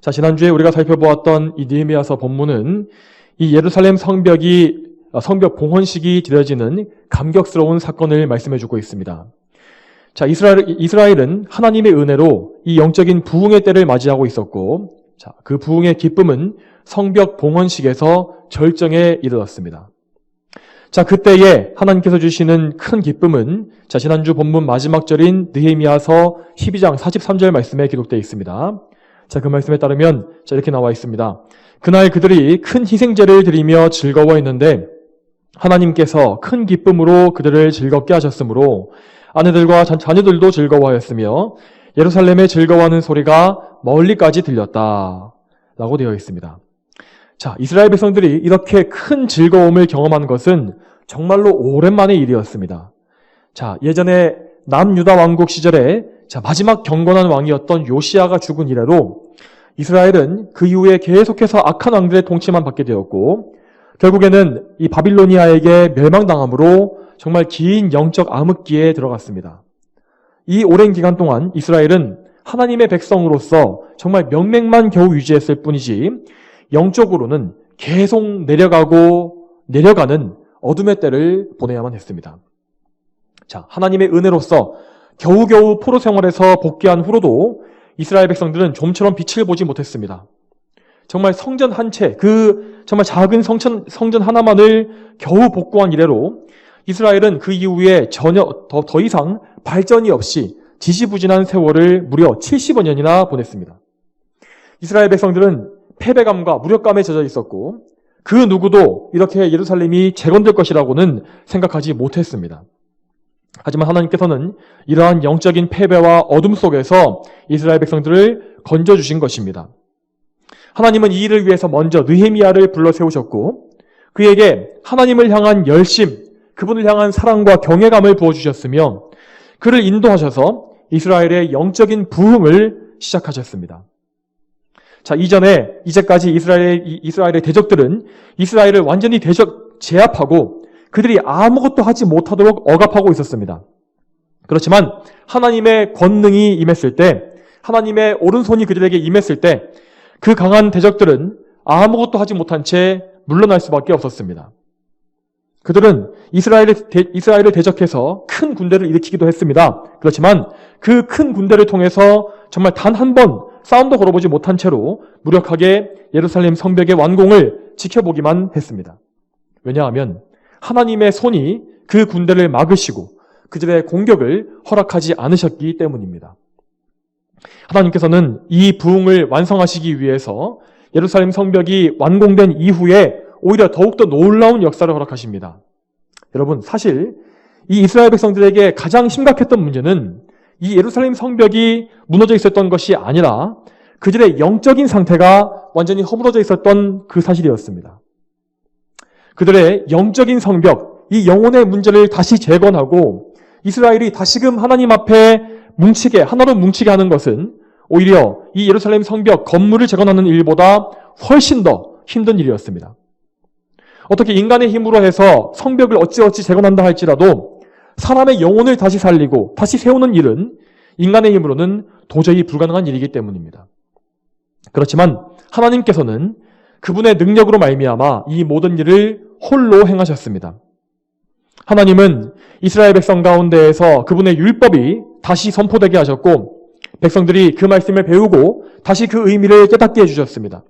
자, 지난주에 우리가 살펴보았던 이 느헤미야서 본문은 이 예루살렘 성벽 봉헌식이 드려지는 감격스러운 사건을 말씀해주고 있습니다. 자, 이스라엘은 하나님의 은혜로 이 영적인 부흥의 때를 맞이하고 있었고, 자, 그 부흥의 기쁨은 성벽 봉헌식에서 절정에 이르렀습니다. 자, 그때에 하나님께서 주시는 큰 기쁨은 자, 지난주 본문 마지막 절인 느헤미야서 12장 43절 말씀에 기록되어 있습니다. 자, 그 말씀에 따르면 자, 이렇게 나와 있습니다. 그날 그들이 큰 희생제를 드리며 즐거워했는데 하나님께서 큰 기쁨으로 그들을 즐겁게 하셨으므로 아내들과 자녀들도 즐거워하였으며 예루살렘에 즐거워하는 소리가 멀리까지 들렸다 라고 되어 있습니다. 자, 이스라엘 백성들이 이렇게 큰 즐거움을 경험한 것은 정말로 오랜만의 일이었습니다. 자, 예전에 남유다 왕국 시절에 자, 마지막 경건한 왕이었던 요시야가 죽은 이래로 이스라엘은 그 이후에 계속해서 악한 왕들의 통치만 받게 되었고 결국에는 이 바빌로니아에게 멸망당함으로 정말 긴 영적 암흑기에 들어갔습니다. 이 오랜 기간 동안 이스라엘은 하나님의 백성으로서 정말 명맥만 겨우 유지했을 뿐이지 영적으로는 계속 내려가는 어둠의 때를 보내야만 했습니다. 자, 하나님의 은혜로서 겨우겨우 포로 생활에서 복귀한 후로도 이스라엘 백성들은 좀처럼 빛을 보지 못했습니다. 정말 성전 한 채, 정말 작은 성전 하나만을 겨우 복구한 이래로 이스라엘은 그 이후에 전혀 더 이상 발전이 없이 지지부진한 세월을 무려 70여 년이나 보냈습니다. 이스라엘 백성들은 패배감과 무력감에 젖어 있었고 그 누구도 이렇게 예루살렘이 재건될 것이라고는 생각하지 못했습니다. 하지만 하나님께서는 이러한 영적인 패배와 어둠 속에서 이스라엘 백성들을 건져주신 것입니다. 하나님은 이 일을 위해서 먼저 느헤미야를 불러 세우셨고 그에게 하나님을 향한 열심, 그분을 향한 사랑과 경외감을 부어주셨으며 그를 인도하셔서 이스라엘의 영적인 부흥을 시작하셨습니다. 자, 이제까지 이스라엘의 대적들은 이스라엘을 완전히 제압하고 그들이 아무것도 하지 못하도록 억압하고 있었습니다. 그렇지만 하나님의 권능이 임했을 때, 하나님의 오른손이 그들에게 임했을 때 그 강한 대적들은 아무것도 하지 못한 채 물러날 수밖에 없었습니다. 그들은 이스라엘을 대적해서 큰 군대를 일으키기도 했습니다. 그렇지만 그 큰 군대를 통해서 정말 단 한 번 싸움도 걸어보지 못한 채로 무력하게 예루살렘 성벽의 완공을 지켜보기만 했습니다. 왜냐하면 하나님의 손이 그 군대를 막으시고 그들의 공격을 허락하지 않으셨기 때문입니다. 하나님께서는 이 부흥을 완성하시기 위해서 예루살렘 성벽이 완공된 이후에 오히려 더욱더 놀라운 역사를 허락하십니다. 여러분, 사실 이 이스라엘 백성들에게 가장 심각했던 문제는 이 예루살렘 성벽이 무너져 있었던 것이 아니라 그들의 영적인 상태가 완전히 허물어져 있었던 그 사실이었습니다. 그들의 영적인 성벽, 이 영혼의 문제를 다시 재건하고 이스라엘이 다시금 하나님 앞에 하나로 뭉치게 하는 것은 오히려 이 예루살렘 성벽 건물을 재건하는 일보다 훨씬 더 힘든 일이었습니다. 어떻게 인간의 힘으로 해서 성벽을 어찌어찌 재건한다 할지라도 사람의 영혼을 다시 살리고 다시 세우는 일은 인간의 힘으로는 도저히 불가능한 일이기 때문입니다. 그렇지만 하나님께서는 그분의 능력으로 말미암아 이 모든 일을 홀로 행하셨습니다. 하나님은 이스라엘 백성 가운데에서 그분의 율법이 다시 선포되게 하셨고 백성들이 그 말씀을 배우고 다시 그 의미를 깨닫게 해주셨습니다.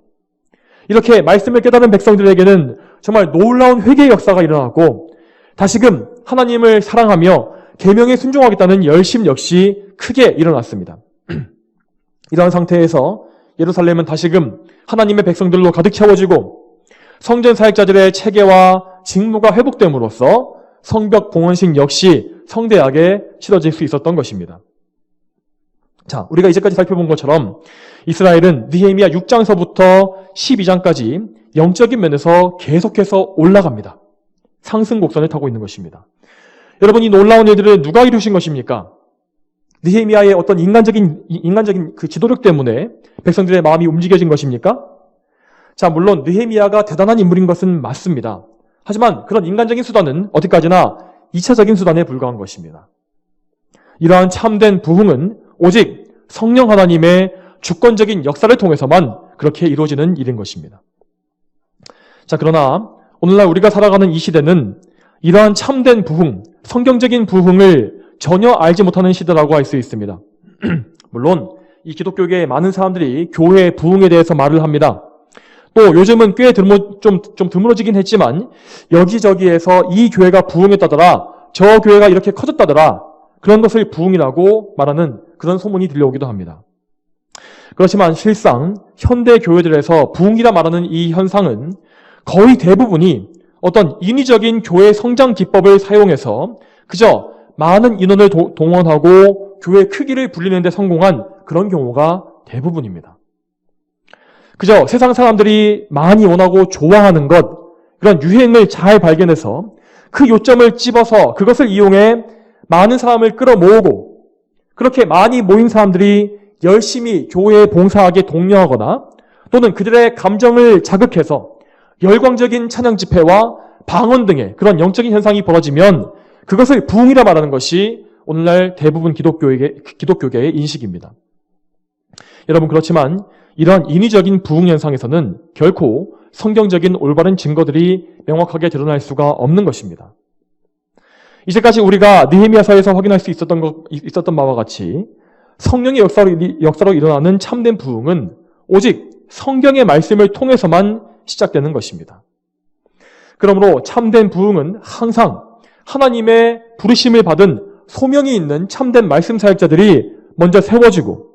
이렇게 말씀을 깨달은 백성들에게는 정말 놀라운 회개의 역사가 일어났고 다시금 하나님을 사랑하며 계명에 순종하겠다는 열심 역시 크게 일어났습니다. 이러한 상태에서 예루살렘은 다시금 하나님의 백성들로 가득 채워지고 성전 사역자들의 체계와 직무가 회복됨으로써 성벽 봉헌식 역시 성대하게 치러질 수 있었던 것입니다. 자, 우리가 이제까지 살펴본 것처럼 이스라엘은 느헤미야 6장서부터 12장까지 영적인 면에서 계속해서 올라갑니다. 상승 곡선을 타고 있는 것입니다. 여러분, 이 놀라운 일들을 누가 이루신 것입니까? 느헤미야의 어떤 인간적인 그 지도력 때문에 백성들의 마음이 움직여진 것입니까? 자, 물론 느헤미야가 대단한 인물인 것은 맞습니다. 하지만 그런 인간적인 수단은 어디까지나 2차적인 수단에 불과한 것입니다. 이러한 참된 부흥은 오직 성령 하나님의 주권적인 역사를 통해서만 그렇게 이루어지는 일인 것입니다. 자, 그러나 오늘날 우리가 살아가는 이 시대는 이러한 참된 부흥, 성경적인 부흥을 전혀 알지 못하는 시대라고 할 수 있습니다. 물론 이 기독교계의 많은 사람들이 교회의 부흥에 대해서 말을 합니다. 또 요즘은 꽤 좀 드물어지긴 했지만 여기저기에서 이 교회가 부흥했다더라, 저 교회가 이렇게 커졌다더라, 그런 것을 부흥이라고 말하는 그런 소문이 들려오기도 합니다. 그렇지만 실상 현대 교회들에서 부흥이라 말하는 이 현상은 거의 대부분이 어떤 인위적인 교회 성장 기법을 사용해서 그저 많은 인원을 동원하고 교회 크기를 불리는 데 성공한 그런 경우가 대부분입니다. 그저 세상 사람들이 많이 원하고 좋아하는 것, 그런 유행을 잘 발견해서 그 요점을 찝어서 그것을 이용해 많은 사람을 끌어모으고 그렇게 많이 모인 사람들이 열심히 교회에 봉사하게 독려하거나 또는 그들의 감정을 자극해서 열광적인 찬양 집회와 방언 등의 그런 영적인 현상이 벌어지면 그것을 부흥이라 말하는 것이 오늘날 대부분 기독교계의 인식입니다. 여러분, 그렇지만 이러한 인위적인 부흥 현상에서는 결코 성경적인 올바른 증거들이 명확하게 드러날 수가 없는 것입니다. 이제까지 우리가 느헤미야서에서 확인할 수 있었던 바와 같이 성령의 역사로 일어나는 참된 부흥은 오직 성경의 말씀을 통해서만 시작되는 것입니다. 그러므로 참된 부흥은 항상 하나님의 부르심을 받은 소명이 있는 참된 말씀 사역자들이 먼저 세워지고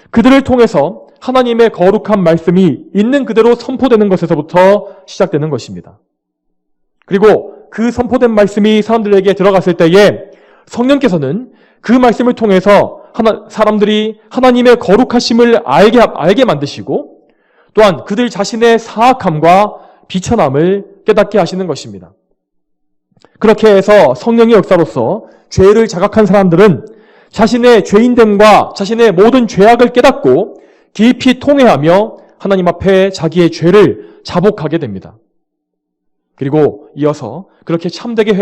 그들을 통해서 하나님의 거룩한 말씀이 있는 그대로 선포되는 것에서부터 시작되는 것입니다. 그리고 그 선포된 말씀이 사람들에게 들어갔을 때에 성령께서는 그 말씀을 통해서 사람들이 하나님의 거룩하심을 알게 만드시고 또한 그들 자신의 사악함과 비천함을 깨닫게 하시는 것입니다. 그렇게 해서 성령의 역사로서 죄를 자각한 사람들은 자신의 죄인됨과 자신의 모든 죄악을 깨닫고 깊이 통회하며 하나님 앞에 자기의 죄를 자복하게 됩니다. 그리고 이어서 그렇게 참되게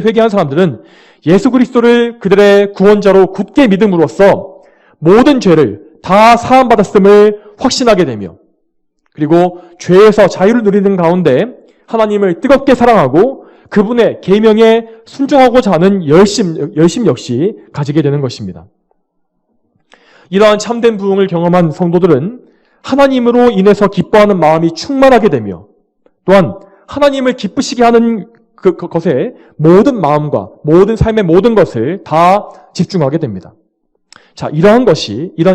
회개한 사람들은 예수 그리스도를 그들의 구원자로 굳게 믿음으로써 모든 죄를 다 사함받았음을 확신하게 되며 그리고 죄에서 자유를 누리는 가운데 하나님을 뜨겁게 사랑하고 그분의 계명에 순종하고자 하는 열심 역시 가지게 되는 것입니다. 이러한 참된 부흥을 경험한 성도들은 하나님으로 인해서 기뻐하는 마음이 충만하게 되며 또한 하나님을 기쁘시게 하는 그것에 모든 마음과 모든 삶의 모든 것을 다 집중하게 됩니다. 자, 이러한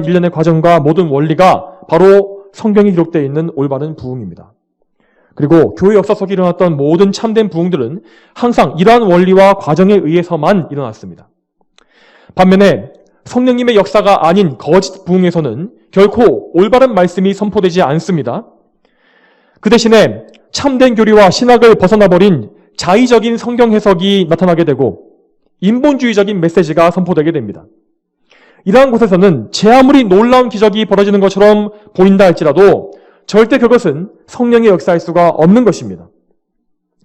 일련의 과정과 모든 원리가 바로 성경에 기록되어 있는 올바른 부흥입니다. 그리고 교회 역사 속에 일어났던 모든 참된 부흥들은 항상 이러한 원리와 과정에 의해서만 일어났습니다. 반면에 성령님의 역사가 아닌 거짓 부흥에서는 결코 올바른 말씀이 선포되지 않습니다. 그 대신에 참된 교리와 신학을 벗어나버린 자의적인 성경 해석이 나타나게 되고 인본주의적인 메시지가 선포되게 됩니다. 이러한 곳에서는 제 아무리 놀라운 기적이 벌어지는 것처럼 보인다 할지라도 절대 그것은 성령의 역사일 수가 없는 것입니다.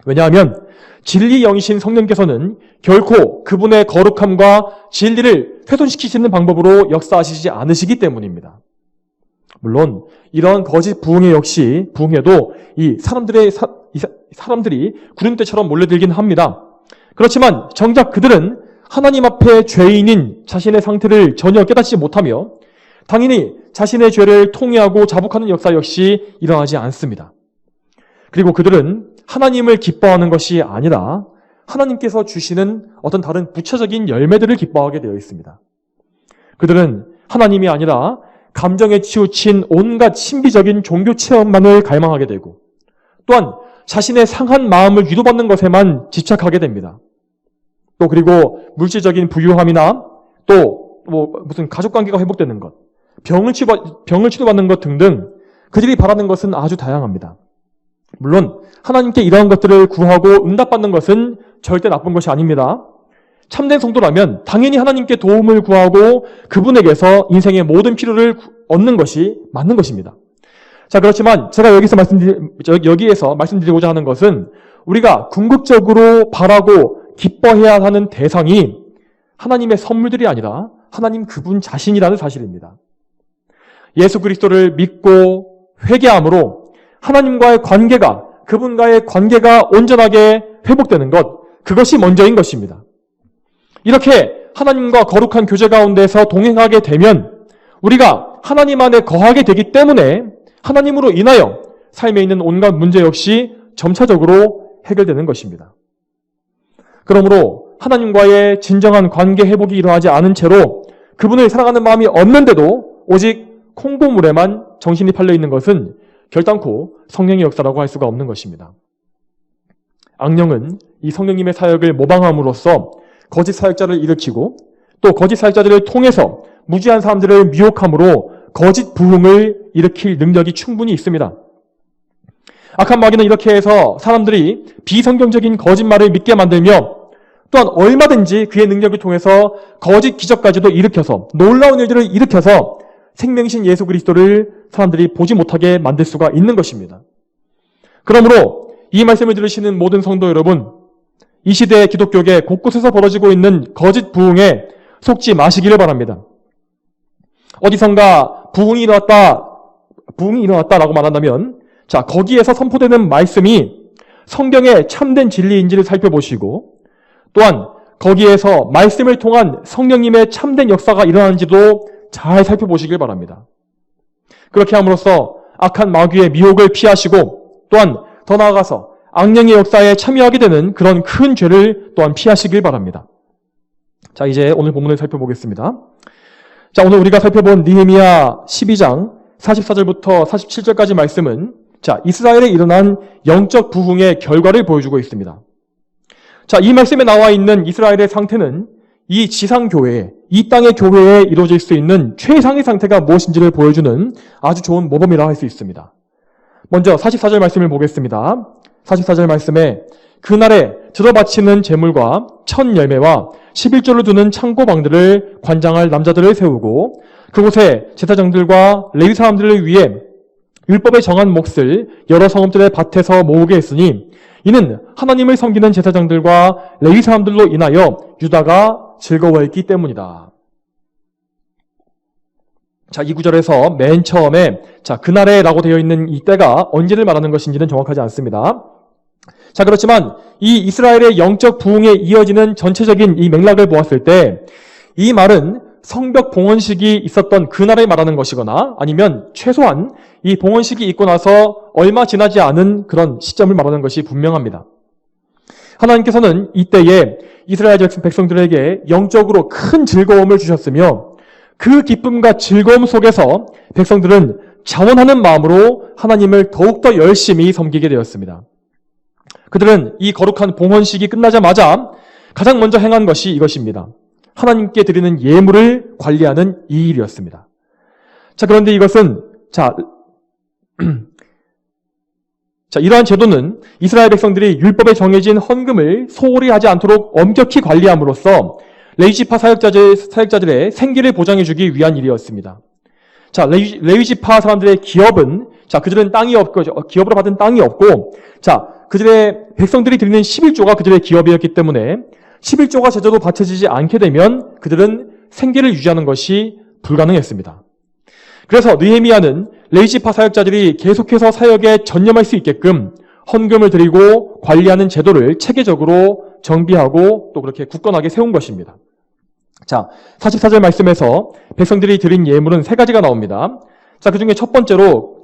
왜냐하면 진리 영이신 성령께서는 결코 그분의 거룩함과 진리를 훼손시키시는 방법으로 역사하시지 않으시기 때문입니다. 물론 이러한 거짓 부흥에도 이 사람들이 구름대처럼 몰려들긴 합니다. 그렇지만 정작 그들은 하나님 앞에 죄인인 자신의 상태를 전혀 깨닫지 못하며 당연히 자신의 죄를 통회하고 자복하는 역사 역시 일어나지 않습니다. 그리고 그들은 하나님을 기뻐하는 것이 아니라 하나님께서 주시는 어떤 다른 부차적인 열매들을 기뻐하게 되어 있습니다. 그들은 하나님이 아니라 감정에 치우친 온갖 신비적인 종교 체험만을 갈망하게 되고 또한 자신의 상한 마음을 위로받는 것에만 집착하게 됩니다. 또 그리고 물질적인 부유함이나 또 무슨 가족관계가 회복되는 것, 병을 치료받는 것 등등 그들이 바라는 것은 아주 다양합니다. 물론 하나님께 이러한 것들을 구하고 응답받는 것은 절대 나쁜 것이 아닙니다. 참된 성도라면 당연히 하나님께 도움을 구하고 그분에게서 인생의 모든 필요를 얻는 것이 맞는 것입니다. 자, 그렇지만 제가 여기에서 말씀드리고자 하는 것은 우리가 궁극적으로 바라고 기뻐해야 하는 대상이 하나님의 선물들이 아니라 하나님 그분 자신이라는 사실입니다. 예수 그리스도를 믿고 회개함으로 하나님과의 관계가, 그분과의 관계가 온전하게 회복되는 것, 그것이 먼저인 것입니다. 이렇게 하나님과 거룩한 교제 가운데서 동행하게 되면 우리가 하나님 안에 거하게 되기 때문에 하나님으로 인하여 삶에 있는 온갖 문제 역시 점차적으로 해결되는 것입니다. 그러므로 하나님과의 진정한 관계 회복이 일어나지 않은 채로 그분을 사랑하는 마음이 없는데도 오직 콩고물에만 정신이 팔려 있는 것은 결단코 성령의 역사라고 할 수가 없는 것입니다. 악령은 이 성령님의 사역을 모방함으로써 거짓 사역자를 일으키고 또 거짓 사역자들을 통해서 무지한 사람들을 미혹함으로 거짓 부흥을 일으킬 능력이 충분히 있습니다. 악한 마귀는 이렇게 해서 사람들이 비성경적인 거짓말을 믿게 만들며 또한 얼마든지 그의 능력을 통해서 거짓 기적까지도 일으켜서 놀라운 일들을 일으켜서 생명이신 예수 그리스도를 사람들이 보지 못하게 만들 수가 있는 것입니다. 그러므로 이 말씀을 들으시는 모든 성도 여러분, 이 시대의 기독교계 곳곳에서 벌어지고 있는 거짓 부흥에 속지 마시기를 바랍니다. 어디선가 부흥이 일어났다라고 말한다면 자, 거기에서 선포되는 말씀이 성경의 참된 진리인지를 살펴보시고 또한 거기에서 말씀을 통한 성령님의 참된 역사가 일어나는지도 잘 살펴보시길 바랍니다. 그렇게 함으로써 악한 마귀의 미혹을 피하시고 또한 더 나아가서 악령의 역사에 참여하게 되는 그런 큰 죄를 또한 피하시길 바랍니다. 자, 이제 오늘 본문을 살펴보겠습니다. 자, 오늘 우리가 살펴본 느헤미야 12장 44절부터 47절까지 말씀은 자, 이스라엘에 일어난 영적 부흥의 결과를 보여주고 있습니다. 자, 이 말씀에 나와 있는 이스라엘의 상태는 이 지상교회, 이 땅의 교회에 이루어질 수 있는 최상의 상태가 무엇인지를 보여주는 아주 좋은 모범이라 할 수 있습니다. 먼저 44절 말씀을 보겠습니다. 44절 말씀에 그날에 들어바치는 제물과 첫 열매와 11조를 두는 창고방들을 관장할 남자들을 세우고 그곳에 제사장들과 레위 사람들을 위해 율법에 정한 몫을 여러 성읍들의 밭에서 모으게 했으니 이는 하나님을 섬기는 제사장들과 레위 사람들로 인하여 유다가 즐거워했기 때문이다. 자, 이 구절에서 맨 처음에 자, 그날에라고 되어 있는 이 때가 언제를 말하는 것인지는 정확하지 않습니다. 자, 그렇지만 이 이스라엘의 영적 부흥에 이어지는 전체적인 이 맥락을 보았을 때 이 말은 성벽 봉헌식이 있었던 그날에 말하는 것이거나 아니면 최소한 이 봉헌식이 있고 나서 얼마 지나지 않은 그런 시점을 말하는 것이 분명합니다. 하나님께서는 이때에 이스라엘 백성들에게 영적으로 큰 즐거움을 주셨으며 그 기쁨과 즐거움 속에서 백성들은 자원하는 마음으로 하나님을 더욱더 열심히 섬기게 되었습니다. 그들은 이 거룩한 봉헌식이 끝나자마자 가장 먼저 행한 것이 이것입니다. 하나님께 드리는 예물을 관리하는 이 일이었습니다. 자, 그런데 이것은 이러한 제도는 이스라엘 백성들이 율법에 정해진 헌금을 소홀히 하지 않도록 엄격히 관리함으로써 레위지파 사역자들의 생계를 보장해주기 위한 일이었습니다. 자, 레위지파 사람들의 기업은 그들은 땅이 없고 기업으로 받은 땅이 없고 그들의 백성들이 드리는 11조가 그들의 기업이었기 때문에 11조가 제대로 바쳐지지 않게 되면 그들은 생계를 유지하는 것이 불가능했습니다. 그래서 느헤미야는 레위지파 사역자들이 계속해서 사역에 전념할 수 있게끔 헌금을 드리고 관리하는 제도를 체계적으로 정비하고 또 그렇게 굳건하게 세운 것입니다. 자, 44절 말씀에서 백성들이 드린 예물은 세 가지가 나옵니다. 자, 그 중에 첫 번째로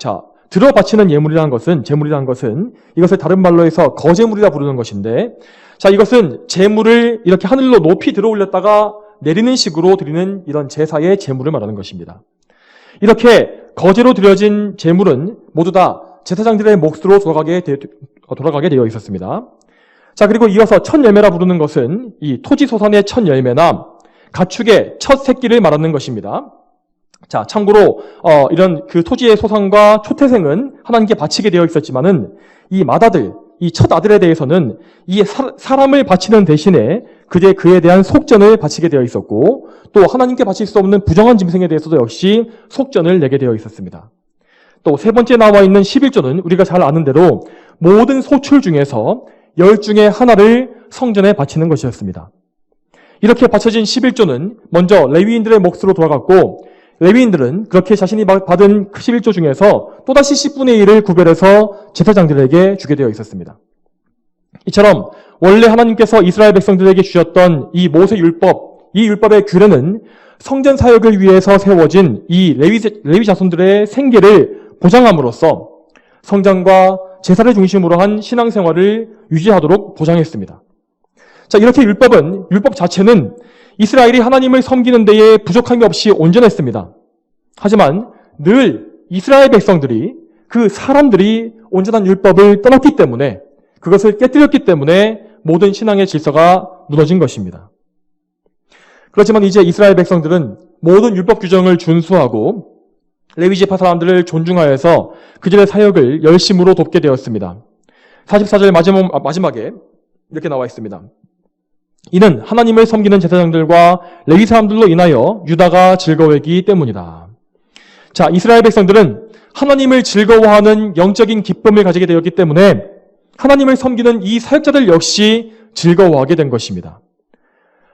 들어 바치는 제물이라는 것은 이것을 다른 말로 해서 거제물이라 부르는 것인데 이것은 제물을 이렇게 하늘로 높이 들어 올렸다가 내리는 식으로 드리는 이런 제사의 제물을 말하는 것입니다. 이렇게 거제로 드려진 제물은 모두 다 제사장들의 몫으로 돌아가게 되어 있었습니다. 자, 그리고 이어서 첫 열매라 부르는 것은 이 토지 소산의 첫 열매나 가축의 첫 새끼를 말하는 것입니다. 자, 참고로 이런 그 토지의 소산과 초태생은 하나님께 바치게 되어 있었지만은 이 맏아들, 이 첫 아들에 대해서는 이 사람을 바치는 대신에 그에 대한 속전을 바치게 되어 있었고 또 하나님께 바칠 수 없는 부정한 짐승에 대해서도 역시 속전을 내게 되어 있었습니다. 또 세 번째 나와 있는 11조는 우리가 잘 아는 대로 모든 소출 중에서 10 중에 하나를 성전에 바치는 것이었습니다. 이렇게 바쳐진 11조는 먼저 레위인들의 몫으로 돌아갔고 레위인들은 그렇게 자신이 받은 11조 중에서 또다시 10분의 1을 구별해서 제사장들에게 주게 되어 있었습니다. 이처럼 원래 하나님께서 이스라엘 백성들에게 주셨던 이 모세 율법, 이 율법의 규례는 성전 사역을 위해서 세워진 이 레위 자손들의 생계를 보장함으로써 성장과 제사를 중심으로 한 신앙생활을 유지하도록 보장했습니다. 자, 이렇게 율법 자체는 이스라엘이 하나님을 섬기는 데에 부족함이 없이 온전했습니다. 하지만 늘 이스라엘 백성들이, 그 사람들이 온전한 율법을 떠났기 때문에, 그것을 깨뜨렸기 때문에 모든 신앙의 질서가 무너진 것입니다. 그렇지만 이제 이스라엘 백성들은 모든 율법 규정을 준수하고 레위지파 사람들을 존중하여서 그들의 사역을 열심으로 돕게 되었습니다. 44절 마지막에 이렇게 나와 있습니다. 이는 하나님을 섬기는 제사장들과 레위 사람들로 인하여 유다가 즐거워했기 때문이다. 자, 이스라엘 백성들은 하나님을 즐거워하는 영적인 기쁨을 가지게 되었기 때문에 하나님을 섬기는 이 사역자들 역시 즐거워하게 된 것입니다.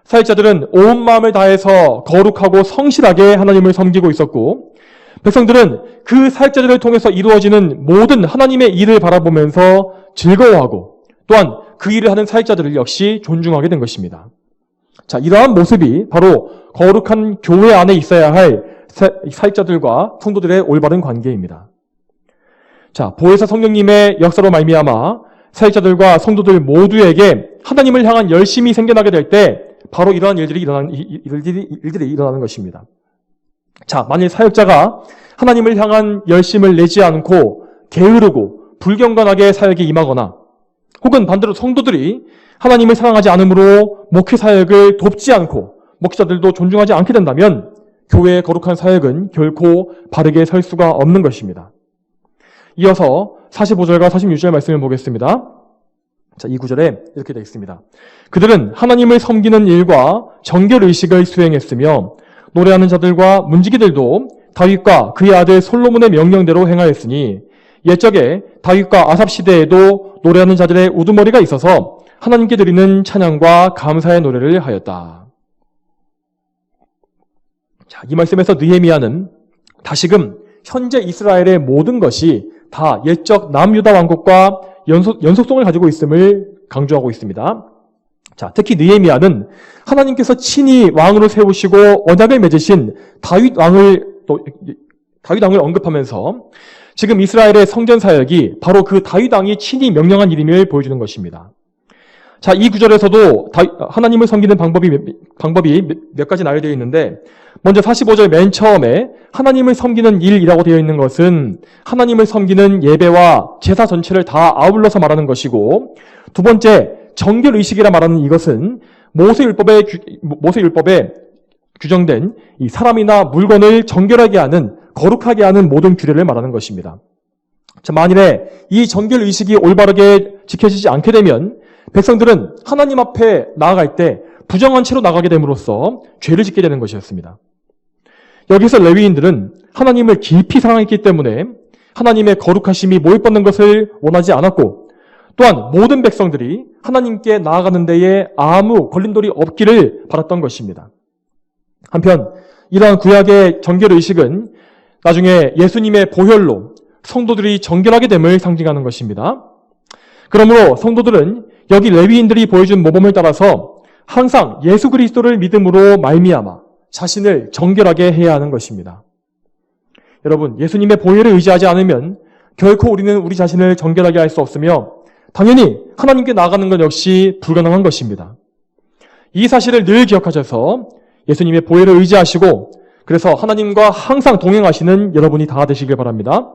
사역자들은 온 마음을 다해서 거룩하고 성실하게 하나님을 섬기고 있었고, 백성들은 그 사역자들을 통해서 이루어지는 모든 하나님의 일을 바라보면서 즐거워하고, 또한 그 일을 하는 사역자들을 역시 존중하게 된 것입니다. 자, 이러한 모습이 바로 거룩한 교회 안에 있어야 할 사역자들과 성도들의 올바른 관계입니다. 자, 보혜사 성령님의 역사로 말미암아 사역자들과 성도들 모두에게 하나님을 향한 열심이 생겨나게 될 때 바로 이러한 일들이 일어나는 것입니다. 자, 만일 사역자가 하나님을 향한 열심을 내지 않고 게으르고 불경건하게 사역에 임하거나, 혹은 반대로 성도들이 하나님을 사랑하지 않으므로 목회 사역을 돕지 않고 목사들도 존중하지 않게 된다면 교회의 거룩한 사역은 결코 바르게 설 수가 없는 것입니다. 이어서 45절과 46절 말씀을 보겠습니다. 자, 이 구절에 이렇게 되어 있습니다. 그들은 하나님을 섬기는 일과 정결의식을 수행했으며 노래하는 자들과 문지기들도 다윗과 그의 아들 솔로몬의 명령대로 행하였으니 옛적에 다윗과 아삽 시대에도 노래하는 자들의 우두머리가 있어서 하나님께 드리는 찬양과 감사의 노래를 하였다. 자, 이 말씀에서 느헤미야는 다시금 현재 이스라엘의 모든 것이 다 옛적 남유다 왕국과 연속성을 가지고 있음을 강조하고 있습니다. 자, 특히 느헤미야는 하나님께서 친히 왕으로 세우시고 언약을 맺으신 다윗 왕을 언급하면서 지금 이스라엘의 성전 사역이 바로 그 다윗 왕이 친히 명령한 일임을 보여주는 것입니다. 자, 이 구절에서도 하나님을 섬기는 방법이 몇 가지 나열되어 있는데, 먼저 45절 맨 처음에 하나님을 섬기는 일이라고 되어 있는 것은 하나님을 섬기는 예배와 제사 전체를 다 아울러서 말하는 것이고, 두 번째 정결의식이라 말하는 이것은 모세율법에 규정된 이 사람이나 물건을 정결하게 하는, 거룩하게 하는 모든 규례를 말하는 것입니다. 자, 만일에 이 정결의식이 올바르게 지켜지지 않게 되면 백성들은 하나님 앞에 나아갈 때 부정한 채로 나가게 됨으로써 죄를 짓게 되는 것이었습니다. 여기서 레위인들은 하나님을 깊이 사랑했기 때문에 하나님의 거룩하심이 모욕받는 것을 원하지 않았고, 또한 모든 백성들이 하나님께 나아가는 데에 아무 걸림돌이 없기를 바랐던 것입니다. 한편 이러한 구약의 정결의식은 나중에 예수님의 보혈로 성도들이 정결하게 됨을 상징하는 것입니다. 그러므로 성도들은 여기 레위인들이 보여준 모범을 따라서 항상 예수 그리스도를 믿음으로 말미암아 자신을 정결하게 해야 하는 것입니다. 여러분, 예수님의 보혈을 의지하지 않으면 결코 우리는 우리 자신을 정결하게 할 수 없으며 당연히 하나님께 나아가는 것 역시 불가능한 것입니다. 이 사실을 늘 기억하셔서 예수님의 보혈을 의지하시고, 그래서 하나님과 항상 동행하시는 여러분이 다 되시길 바랍니다.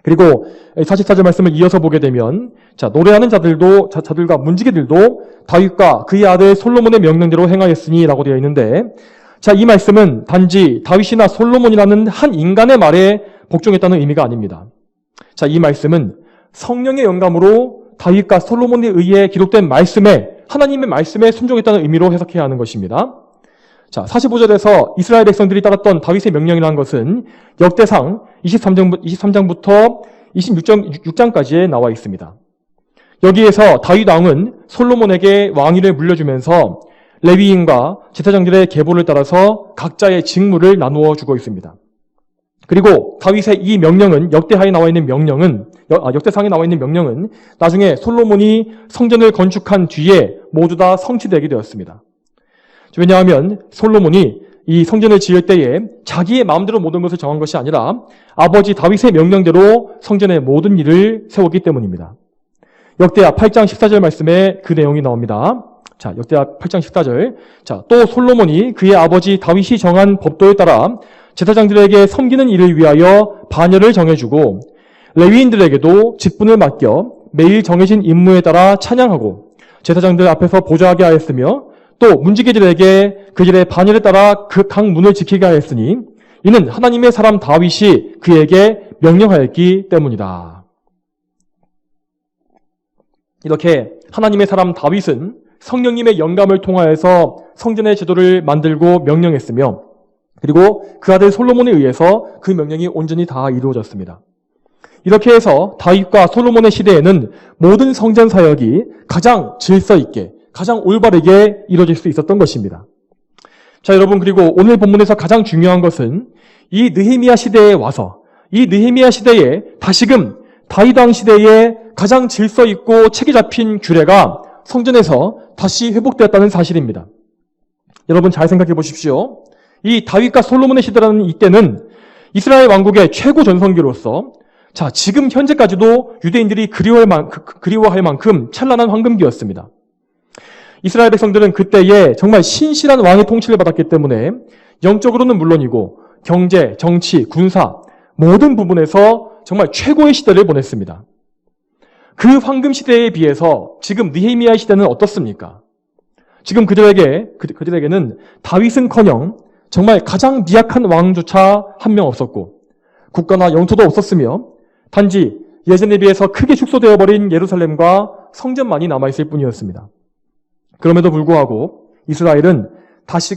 그리고 44절 말씀을 이어서 보게 되면, 자, 노래하는 자들과 문지기들도 다윗과 그의 아들 솔로몬의 명령대로 행하였으니 라고 되어 있는데, 자, 이 말씀은 단지 다윗이나 솔로몬이라는 한 인간의 말에 복종했다는 의미가 아닙니다. 자, 이 말씀은 성령의 영감으로 다윗과 솔로몬에 의해 기록된 하나님의 말씀에 순종했다는 의미로 해석해야 하는 것입니다. 자, 45절에서 이스라엘 백성들이 따랐던 다윗의 명령이라는 것은 역대상 23장부터 26장까지에 나와 있습니다. 여기에서 다윗 왕은 솔로몬에게 왕위를 물려주면서 레위인과 제사장들의 계보를 따라서 각자의 직무를 나누어 주고 있습니다. 그리고 다윗의 이 명령은 역대상에 나와 있는 명령은 나중에 솔로몬이 성전을 건축한 뒤에 모두 다 성취되게 되었습니다. 왜냐하면 솔로몬이 이 성전을 지을 때에 자기의 마음대로 모든 것을 정한 것이 아니라 아버지 다윗의 명령대로 성전의 모든 일을 세웠기 때문입니다. 역대하 8장 14절 말씀에 그 내용이 나옵니다. 자, 역대하 8장 14절. 자, 또 솔로몬이 그의 아버지 다윗이 정한 법도에 따라 제사장들에게 섬기는 일을 위하여 반열을 정해주고 레위인들에게도 직분을 맡겨 매일 정해진 임무에 따라 찬양하고 제사장들 앞에서 보좌하게 하였으며 또 문지기들에게 그 길의 반열에 따라 그 각 문을 지키게 하였으니 이는 하나님의 사람 다윗이 그에게 명령하였기 때문이다. 이렇게 하나님의 사람 다윗은 성령님의 영감을 통하여서 성전의 제도를 만들고 명령했으며 그리고 그 아들 솔로몬에 의해서 그 명령이 온전히 다 이루어졌습니다. 이렇게 해서 다윗과 솔로몬의 시대에는 모든 성전 사역이 가장 질서 있게, 가장 올바르게 이루어질 수 있었던 것입니다. 자, 여러분, 그리고 오늘 본문에서 가장 중요한 것은 이 느헤미야 시대에 와서 이 느헤미야 시대에 다시금 다윗 왕 시대에 가장 질서 있고 책이 잡힌 규례가 성전에서 다시 회복되었다는 사실입니다. 여러분 잘 생각해 보십시오. 이 다윗과 솔로몬의 시대라는 이때는 이스라엘 왕국의 최고 전성기로서 자, 지금 현재까지도 유대인들이 그리워할 만큼 찬란한 황금기였습니다. 이스라엘 백성들은 그때에 정말 신실한 왕의 통치를 받았기 때문에 영적으로는 물론이고 경제, 정치, 군사 모든 부분에서 정말 최고의 시대를 보냈습니다. 그 황금 시대에 비해서 지금 느헤미야 시대는 어떻습니까? 지금 그들에게는 다윗은커녕 정말 가장 미약한 왕조차 한 명 없었고 국가나 영토도 없었으며 단지 예전에 비해서 크게 축소되어 버린 예루살렘과 성전만이 남아있을 뿐이었습니다. 그럼에도 불구하고 이스라엘은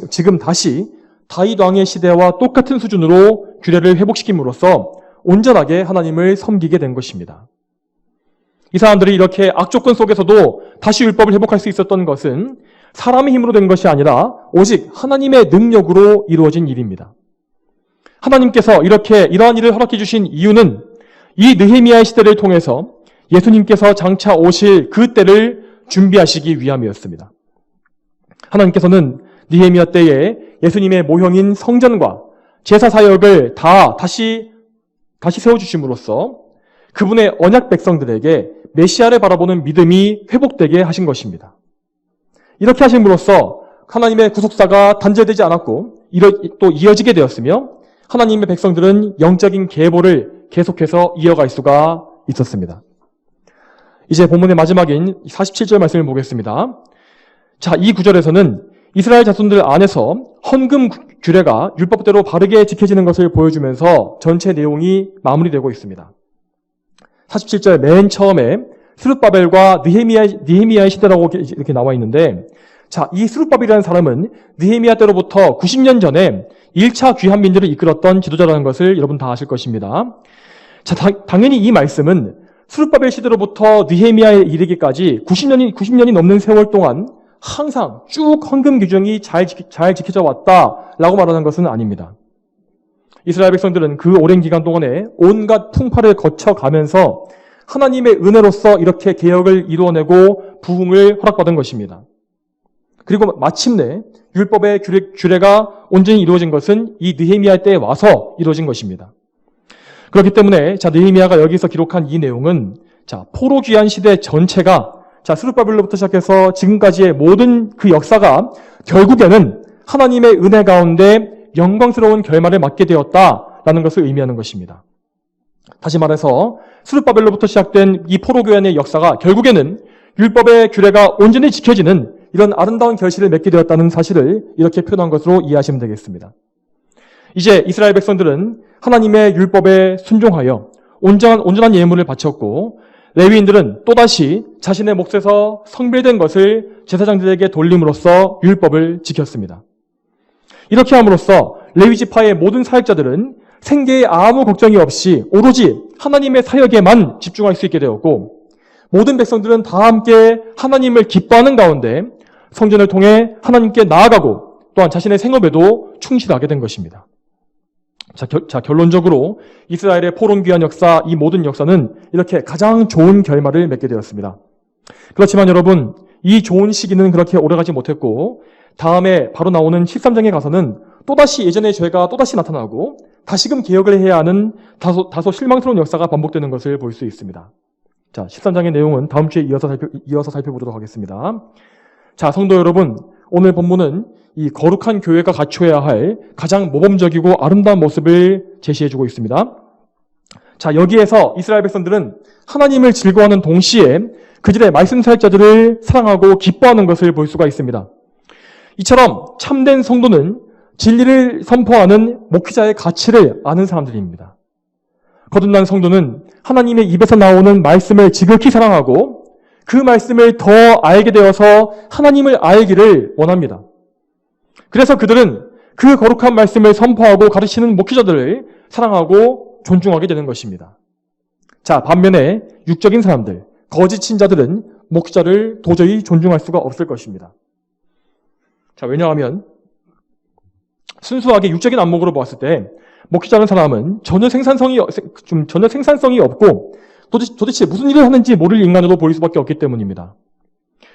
지금 다시 다윗 왕의 시대와 똑같은 수준으로 규례를 회복시킴으로써 온전하게 하나님을 섬기게 된 것입니다. 이 사람들이 이렇게 악조건 속에서도 다시 율법을 회복할 수 있었던 것은 사람의 힘으로 된 것이 아니라 오직 하나님의 능력으로 이루어진 일입니다. 하나님께서 이러한 일을 허락해 주신 이유는 이 느헤미야의 시대를 통해서 예수님께서 장차 오실 그 때를 준비하시기 위함이었습니다. 하나님께서는 느헤미야 때에 예수님의 모형인 성전과 제사 사역을 다시 세워주심으로써 그분의 언약 백성들에게 메시아를 바라보는 믿음이 회복되게 하신 것입니다. 이렇게 하심으로써 하나님의 구속사가 단절되지 않았고 또 이어지게 되었으며 하나님의 백성들은 영적인 계보를 계속해서 이어갈 수가 있었습니다. 이제 본문의 마지막인 47절 말씀을 보겠습니다. 자, 이 구절에서는 이스라엘 자손들 안에서 헌금 규례가 율법대로 바르게 지켜지는 것을 보여주면서 전체 내용이 마무리되고 있습니다. 47절 맨 처음에 스룹바벨과 느헤미야의 시대라고 이렇게 나와 있는데, 자, 이 스룹바벨이라는 사람은 느헤미야 때로부터 90년 전에 1차 귀환민들을 이끌었던 지도자라는 것을 여러분 다 아실 것입니다. 자, 당연히 이 말씀은 스룹바벨 시대로부터 느헤미야에 이르기까지 90년이 넘는 세월 동안 항상 쭉 헌금 규정이 잘 지켜져 왔다라고 말하는 것은 아닙니다. 이스라엘 백성들은 그 오랜 기간 동안에 온갖 풍파를 거쳐가면서 하나님의 은혜로서 이렇게 개혁을 이루어내고 부흥을 허락받은 것입니다. 그리고 마침내 율법의 규례가 온전히 이루어진 것은 이 느헤미야 때에 와서 이루어진 것입니다. 그렇기 때문에 자, 느헤미야가 여기서 기록한 이 내용은 자, 포로 귀환 시대 전체가 자, 스룹바벨로부터 시작해서 지금까지의 모든 그 역사가 결국에는 하나님의 은혜 가운데 영광스러운 결말을 맞게 되었다라는 것을 의미하는 것입니다. 다시 말해서 스룹바벨로부터 시작된 이 포로 귀환의 역사가 결국에는 율법의 규례가 온전히 지켜지는 이런 아름다운 결실을 맺게 되었다는 사실을 이렇게 표현한 것으로 이해하시면 되겠습니다. 이제 이스라엘 백성들은 하나님의 율법에 순종하여 온전한 예물을 바쳤고 레위인들은 또다시 자신의 몫에서 성별된 것을 제사장들에게 돌림으로써 율법을 지켰습니다. 이렇게 함으로써 레위 지파의 모든 사역자들은 생계에 아무 걱정이 없이 오로지 하나님의 사역에만 집중할 수 있게 되었고 모든 백성들은 다 함께 하나님을 기뻐하는 가운데 성전을 통해 하나님께 나아가고 또한 자신의 생업에도 충실하게 된 것입니다. 자, 결론적으로 이스라엘의 포로를 귀한 역사, 이 모든 역사는 이렇게 가장 좋은 결말을 맺게 되었습니다. 그렇지만 여러분, 이 좋은 시기는 그렇게 오래가지 못했고 다음에 바로 나오는 13장에 가서는 또다시 예전의 죄가 또다시 나타나고 다시금 개혁을 해야 하는 다소 실망스러운 역사가 반복되는 것을 볼 수 있습니다. 자, 13장의 내용은 다음 주에 이어서 살펴보도록 하겠습니다. 자, 성도 여러분, 오늘 본문은 이 거룩한 교회가 갖춰야 할 가장 모범적이고 아름다운 모습을 제시해주고 있습니다. 자, 여기에서 이스라엘 백성들은 하나님을 즐거워하는 동시에 그들의 말씀 사역자들을 사랑하고 기뻐하는 것을 볼 수가 있습니다. 이처럼 참된 성도는 진리를 선포하는 목회자의 가치를 아는 사람들입니다. 거듭난 성도는 하나님의 입에서 나오는 말씀을 지극히 사랑하고 그 말씀을 더 알게 되어서 하나님을 알기를 원합니다. 그래서 그들은 그 거룩한 말씀을 선포하고 가르치는 목회자들을 사랑하고 존중하게 되는 것입니다. 자, 반면에 육적인 사람들, 거짓 신자들은 목회자를 도저히 존중할 수가 없을 것입니다. 자, 왜냐하면 순수하게 육적인 안목으로 보았을 때 목회자라는 사람은 전혀 생산성이 없고 도대체 무슨 일을 하는지 모를 인간으로 보일 수밖에 없기 때문입니다.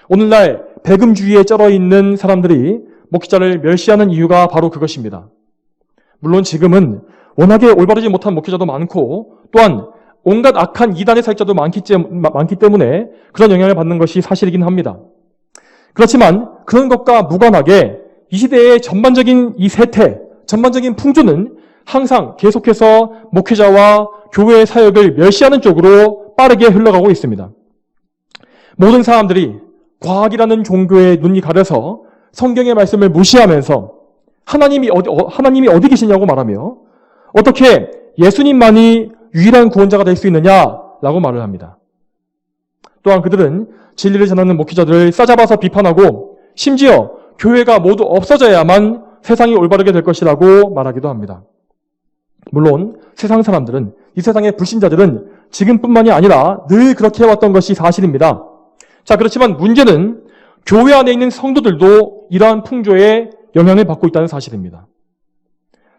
오늘날 배금주의에 쩔어 있는 사람들이 목회자를 멸시하는 이유가 바로 그것입니다. 물론 지금은 워낙에 올바르지 못한 목회자도 많고 또한 온갖 악한 이단의 사역자도 많기 때문에 그런 영향을 받는 것이 사실이긴 합니다. 그렇지만 그런 것과 무관하게 이 시대의 전반적인 이 세태, 전반적인 풍조는 항상 계속해서 목회자와 교회의 사역을 멸시하는 쪽으로 빠르게 흘러가고 있습니다. 모든 사람들이 과학이라는 종교에 눈이 가려서 성경의 말씀을 무시하면서 하나님이 어디 계시냐고 말하며 어떻게 예수님만이 유일한 구원자가 될 수 있느냐라고 말을 합니다. 또한 그들은 진리를 전하는 목회자들을 싸잡아서 비판하고 심지어 교회가 모두 없어져야만 세상이 올바르게 될 것이라고 말하기도 합니다. 물론 세상 사람들은, 이 세상의 불신자들은 지금뿐만이 아니라 늘 그렇게 해왔던 것이 사실입니다. 자, 그렇지만 문제는 교회 안에 있는 성도들도 이러한 풍조에 영향을 받고 있다는 사실입니다.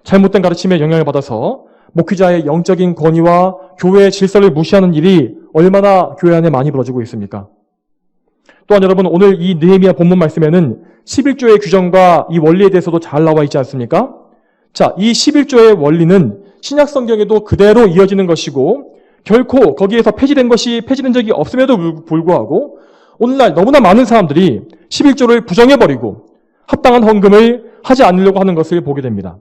잘못된 가르침에 영향을 받아서 목회자의 영적인 권위와 교회의 질서를 무시하는 일이 얼마나 교회 안에 많이 벌어지고 있습니까? 또한 여러분, 오늘 이 느헤미야 본문 말씀에는 11조의 규정과 이 원리에 대해서도 잘 나와 있지 않습니까? 자, 이 11조의 원리는 신약 성경에도 그대로 이어지는 것이고 결코 거기에서 폐지된 적이 없음에도 불구하고 오늘날 너무나 많은 사람들이 11조를 부정해버리고 합당한 헌금을 하지 않으려고 하는 것을 보게 됩니다.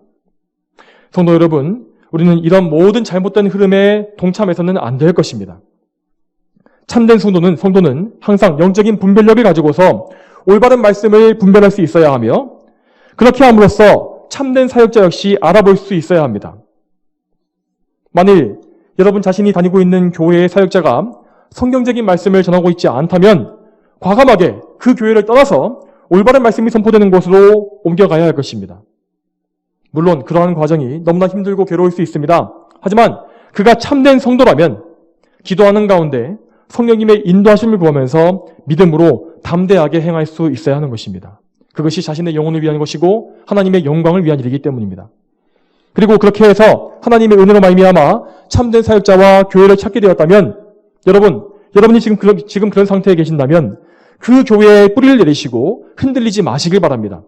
성도 여러분, 우리는 이런 모든 잘못된 흐름에 동참해서는 안 될 것입니다. 참된 성도는 항상 영적인 분별력을 가지고서 올바른 말씀을 분별할 수 있어야 하며 그렇게 함으로써 참된 사역자 역시 알아볼 수 있어야 합니다. 만일 여러분 자신이 다니고 있는 교회의 사역자가 성경적인 말씀을 전하고 있지 않다면 과감하게 그 교회를 떠나서 올바른 말씀이 선포되는 곳으로 옮겨가야 할 것입니다. 물론 그러한 과정이 너무나 힘들고 괴로울 수 있습니다. 하지만 그가 참된 성도라면 기도하는 가운데 성령님의 인도하심을 구하면서 믿음으로 담대하게 행할 수 있어야 하는 것입니다. 그것이 자신의 영혼을 위한 것이고 하나님의 영광을 위한 일이기 때문입니다. 그리고 그렇게 해서 하나님의 은혜로 말미암아 참된 사역자와 교회를 찾게 되었다면 여러분이 지금 그런 상태에 계신다면 그 교회에 뿌리를 내리시고 흔들리지 마시길 바랍니다.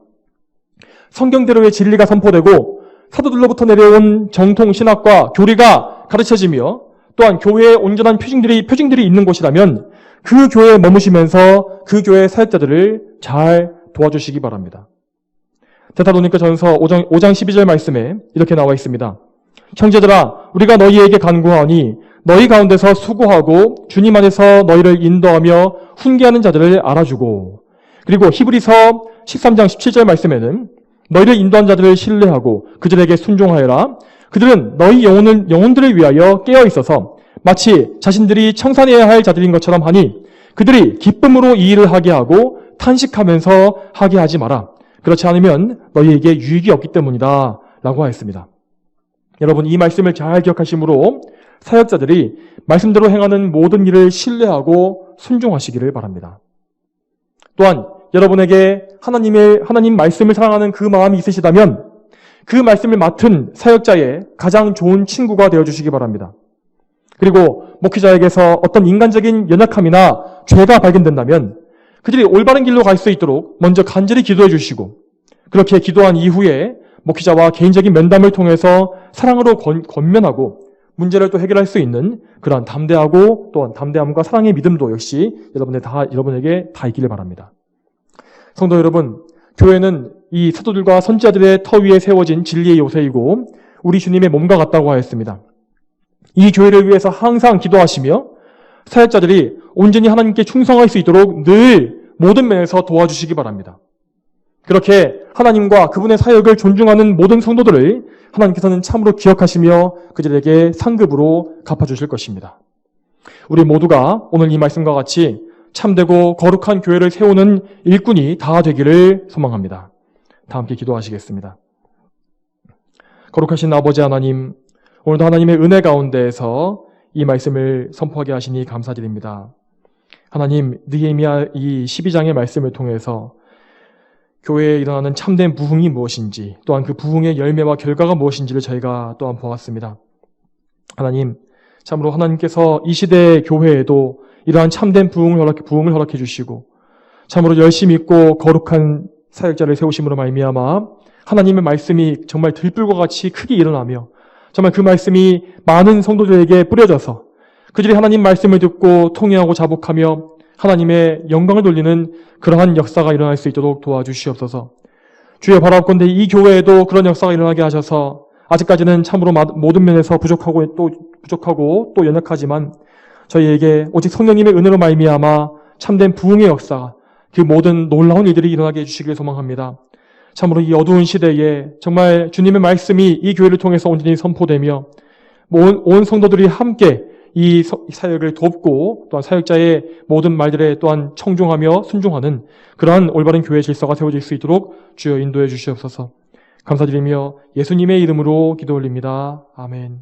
성경대로의 진리가 선포되고 사도들로부터 내려온 정통 신학과 교리가 가르쳐지며 또한 교회에 온전한 표징들이 있는 곳이라면 그 교회에 머무시면서 그 교회의 사역자들을 잘 도와주시기 바랍니다. 데살로니가 전서 5장 12절 말씀에 이렇게 나와 있습니다. 형제들아, 우리가 너희에게 간구하오니 너희 가운데서 수고하고 주님 안에서 너희를 인도하며 훈계하는 자들을 알아주고, 그리고 히브리서 13장 17절 말씀에는 너희를 인도한 자들을 신뢰하고 그들에게 순종하여라. 그들은 너희 영혼들을 위하여 깨어 있어서 마치 자신들이 청산해야 할 자들인 것처럼 하니 그들이 기쁨으로 이 일을 하게 하고 탄식하면서 하게 하지 마라. 그렇지 않으면 너희에게 유익이 없기 때문이다 라고 하였습니다. 여러분, 이 말씀을 잘 기억하시므로 사역자들이 말씀대로 행하는 모든 일을 신뢰하고 순종하시기를 바랍니다. 또한 여러분에게 하나님 말씀을 사랑하는 그 마음이 있으시다면 그 말씀을 맡은 사역자의 가장 좋은 친구가 되어주시기 바랍니다. 그리고 목회자에게서 어떤 인간적인 연약함이나 죄가 발견된다면 그들이 올바른 길로 갈 수 있도록 먼저 간절히 기도해 주시고 그렇게 기도한 이후에 목회자와 개인적인 면담을 통해서 사랑으로 권면하고 문제를 또 해결할 수 있는 그러한 담대하고 또한 담대함과 사랑의 믿음도 역시 여러분에게 다 있기를 바랍니다. 성도 여러분, 교회는 이 사도들과 선지자들의 터 위에 세워진 진리의 요새이고 우리 주님의 몸과 같다고 하였습니다. 이 교회를 위해서 항상 기도하시며 사역자들이 온전히 하나님께 충성할 수 있도록 늘 모든 면에서 도와주시기 바랍니다. 그렇게 하나님과 그분의 사역을 존중하는 모든 성도들을 하나님께서는 참으로 기억하시며 그들에게 상급으로 갚아주실 것입니다. 우리 모두가 오늘 이 말씀과 같이 참되고 거룩한 교회를 세우는 일꾼이 다 되기를 소망합니다. 다 함께 기도하시겠습니다. 거룩하신 아버지 하나님, 오늘도 하나님의 은혜 가운데에서 이 말씀을 선포하게 하시니 감사드립니다. 하나님, 느헤미야 이 12장의 말씀을 통해서 교회에 일어나는 참된 부흥이 무엇인지 또한 그 부흥의 열매와 결과가 무엇인지를 저희가 또한 보았습니다. 하나님, 참으로 하나님께서 이 시대의 교회에도 이러한 참된 부흥을 허락해 주시고 참으로 열심히 있고 거룩한 사역자를 세우심으로 말미암아 하나님의 말씀이 정말 들불과 같이 크게 일어나며 정말 그 말씀이 많은 성도들에게 뿌려져서 그들이 하나님 말씀을 듣고 통회하고 자복하며 하나님의 영광을 돌리는 그러한 역사가 일어날 수 있도록 도와주시옵소서. 주여 바라옵건대 이 교회에도 그런 역사가 일어나게 하셔서 아직까지는 참으로 모든 면에서 부족하고 또 연약하지만 저희에게 오직 성령님의 은혜로 말미암아 참된 부흥의 역사, 그 모든 놀라운 일들이 일어나게 해주시길 소망합니다. 참으로 이 어두운 시대에 정말 주님의 말씀이 이 교회를 통해서 온전히 선포되며 온 성도들이 함께 이 사역을 돕고 또한 사역자의 모든 말들에 또한 청종하며 순종하는 그러한 올바른 교회 질서가 세워질 수 있도록 주여 인도해 주시옵소서. 감사드리며 예수님의 이름으로 기도 올립니다. 아멘.